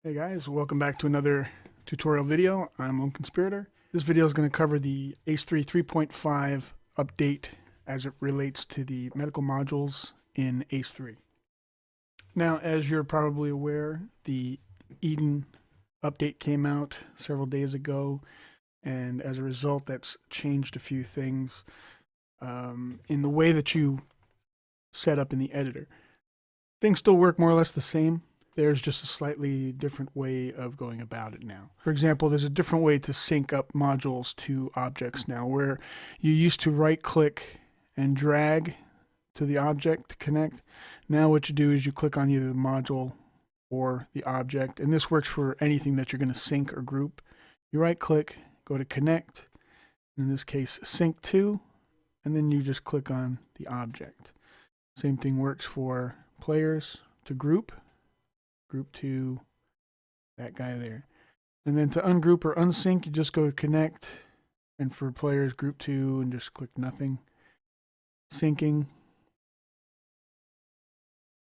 Hey guys, welcome back to another tutorial video. I'm Lone Conspirator. This video is going to cover the ACE3 3.5 update as it relates to the medical modules in ACE3. Now, as you're probably aware, the Eden update came out several days ago, and as a result, that's changed a few things in the way that you set up in the editor. Things still work more or less the same. There's just a slightly different way of going about it now. For example, there's a different way to sync up modules to objects now, where you used to right-click and drag to the object to connect. Now what you do is you click on either the module or the object, and this works for anything that you're going to sync or group. You right-click, go to connect, in this case sync to, and then you just click on the object. Same thing works for players to group to that guy there. And then to ungroup or unsync, you just go to connect, and for players, group to, and just click nothing. Syncing,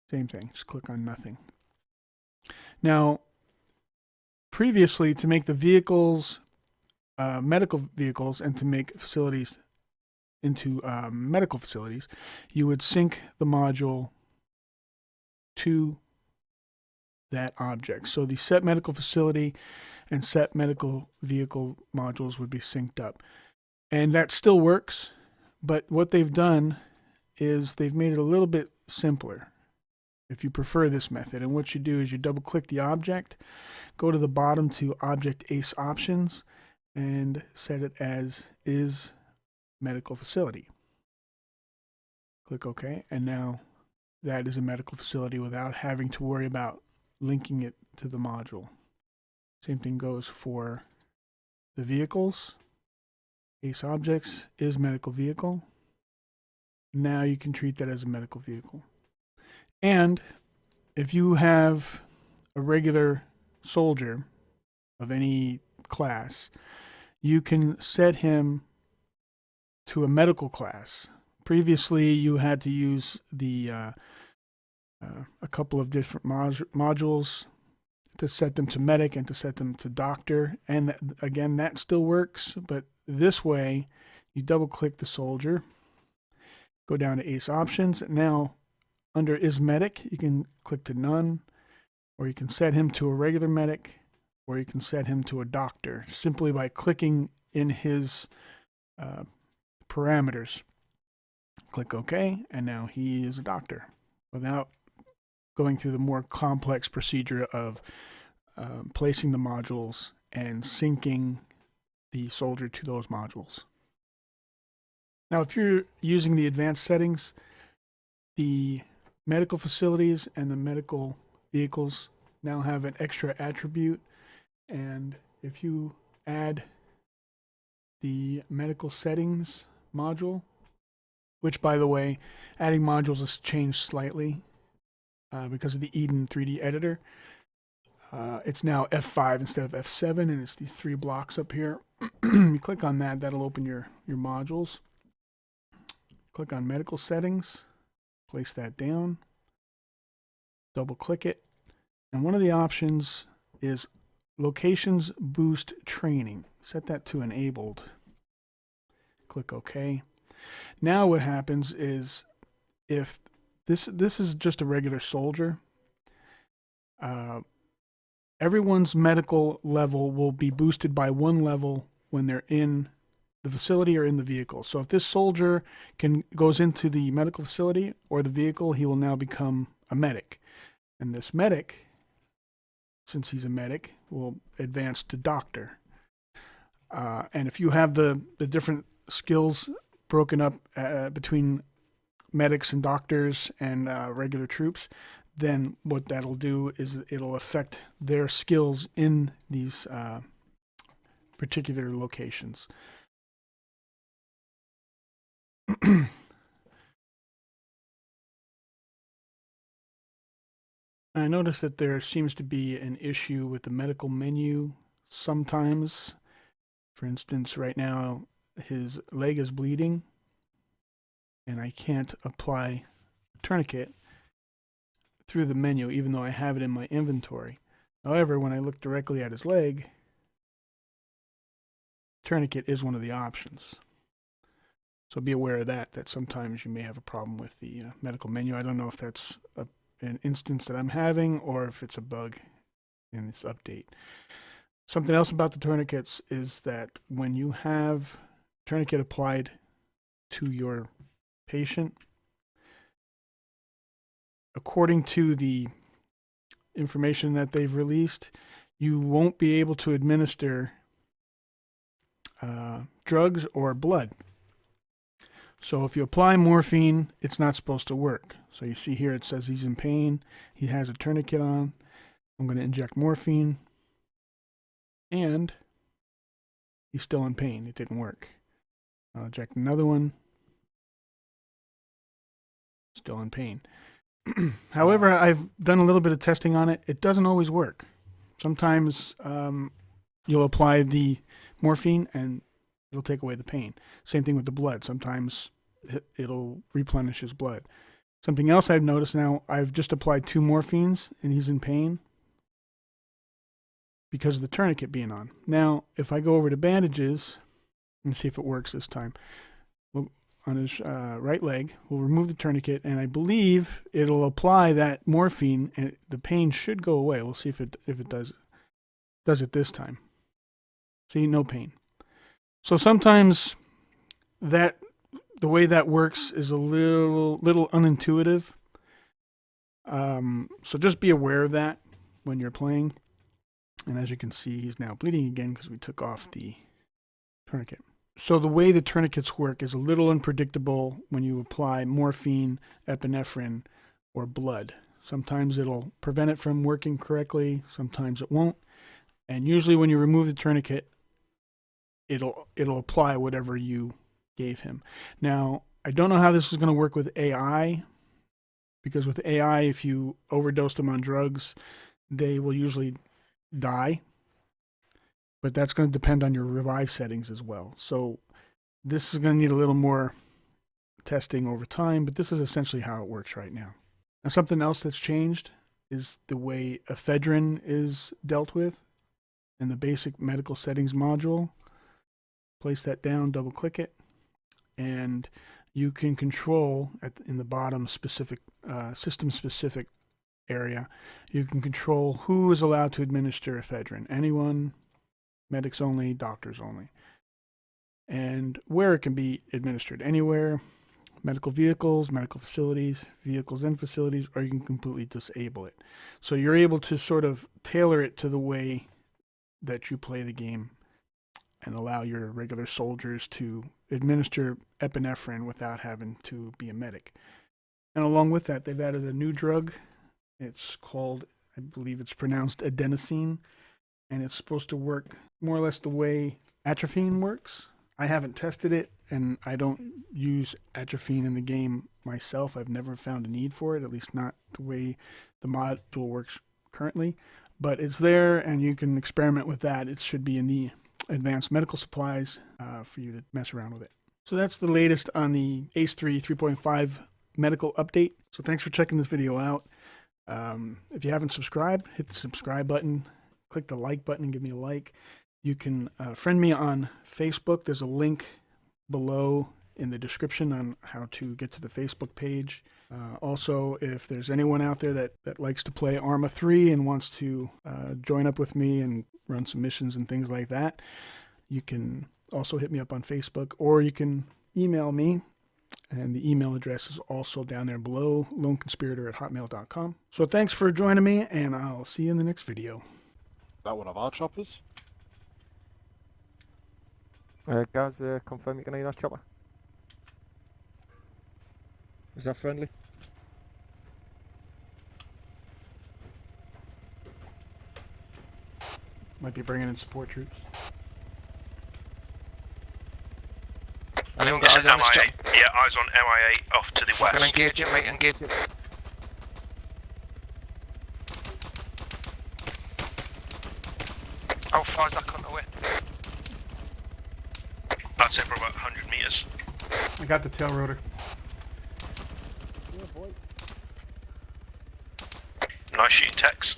same thing, just click on nothing. Now, previously, to make the vehicles medical vehicles and to make facilities into medical facilities, you would sync the module to that object. So the set medical facility and set medical vehicle modules would be synced up. And that still works, but what they've done is they've made it a little bit simpler if you prefer this method. And what you do is you double click the object, go to the bottom to Object ACE Options, and set it as is medical facility. Click OK, and now that is a medical facility without having to worry about linking it to the module. Same thing goes for the vehicles. ACE Objects is medical vehicle. Now you can treat that as a medical vehicle. And if you have a regular soldier of any class, you can set him to a medical class. Previously, you had to use the a couple of different modules to set them to medic and to set them to doctor. And again, that still works, but this way, you double click the soldier, go down to ACE Options. Now, under is medic, you can click to none, or you can set him to a regular medic, or you can set him to a doctor simply by clicking in his parameters. Click OK, and now he is a doctor without going through the more complex procedure of placing the modules and syncing the soldier to those modules. Now, if you're using the advanced settings, the medical facilities and the medical vehicles now have an extra attribute, and if you add the medical settings module, which, by the way, adding modules has changed slightly because of the Eden 3D editor. It's now F5 instead of F7, and it's the 3 blocks up here. You click on that, that'll open your modules. Click on medical settings, place that down, double click it, and one of the options is locations boost training. Set that to enabled. Click OK. Now what happens is, if this is just a regular soldier, everyone's medical level will be boosted by 1 level when they're in the facility or in the vehicle. So if this soldier goes into the medical facility or the vehicle, he will now become a medic. And this medic, since he's a medic, will advance to doctor. And if you have the different skills broken up between medics and doctors and regular troops, then what that'll do is it'll affect their skills in these particular locations. I noticed that there seems to be an issue with the medical menu sometimes. For instance, right now his leg is bleeding and I can't apply a tourniquet through the menu even though I have it in my inventory. However, when I look directly at his leg, tourniquet is one of the options. So be aware of that sometimes you may have a problem with the medical menu. I don't know if that's an instance that I'm having or if it's a bug in this update. Something else about the tourniquets is that when you have tourniquet applied to your patient, according to the information that they've released, you won't be able to administer drugs or blood. So if you apply morphine, it's not supposed to work. So you see here it says he's in pain. He has a tourniquet on. I'm going to inject morphine. And he's still in pain. It didn't work. I'll inject another one. Still in pain. However, I've done a little bit of testing on it. It doesn't always work. Sometimes you'll apply the morphine and it'll take away the pain. Same thing with the blood. Sometimes it'll replenish his blood. Something else I've noticed now, I've just applied 2 morphines and he's in pain because of the tourniquet being on. Now, if I go over to bandages and see if it works this time, on his right leg, we'll remove the tourniquet, and I believe it'll apply that morphine, and the pain should go away. We'll see if it does it this time. See, no pain. So sometimes the way that works is a little unintuitive. So just be aware of that when you're playing. And as you can see, he's now bleeding again because we took off the tourniquet. So the way the tourniquets work is a little unpredictable when you apply morphine, epinephrine, or blood. Sometimes it'll prevent it from working correctly, sometimes it won't. And usually when you remove the tourniquet, it'll apply whatever you gave him. Now, I don't know how this is going to work with AI, because with AI, if you overdose them on drugs, they will usually die. But that's going to depend on your revive settings as well. So this is going to need a little more testing over time, but this is essentially how it works right now. Now, something else that's changed is the way ephedrine is dealt with in the basic medical settings module. Place that down, double click it, and you can control in the bottom specific system specific area, you can control who is allowed to administer ephedrine. Anyone, medics only, doctors only. And where it can be administered, anywhere, medical vehicles, medical facilities, vehicles and facilities, or you can completely disable it. So you're able to sort of tailor it to the way that you play the game and allow your regular soldiers to administer epinephrine without having to be a medic. And along with that, they've added a new drug. It's called, I believe it's pronounced adenosine, and it's supposed to work more or less the way atropine works. I haven't tested it, and I don't use atropine in the game myself. I've never found a need for it, at least not the way the module works currently. But it's there, and you can experiment with that. It should be in the advanced medical supplies for you to mess around with it. So that's the latest on the ACE 3 3.5 medical update. So thanks for checking this video out. If you haven't subscribed, hit the subscribe button, click the like button and give me a like. You can friend me on Facebook. There's a link below in the description on how to get to the Facebook page. Also, if there's anyone out there that likes to play Arma 3 and wants to join up with me and run some missions and things like that, you can also hit me up on Facebook, or you can email me. And the email address is also down there below, loneconspirator@hotmail.com. So thanks for joining me, and I'll see you in the next video. That one of our choppers? Guys, confirm you're going to need our chopper. Is that friendly? Might be bringing in support troops. Anyone got MIA? Yeah, eyes on MIA off to the west. Engage it, mate, engage it. How far is that cunt away? I'd say for about 100 meters. I got the tail rotor. Nice shooting, Tex.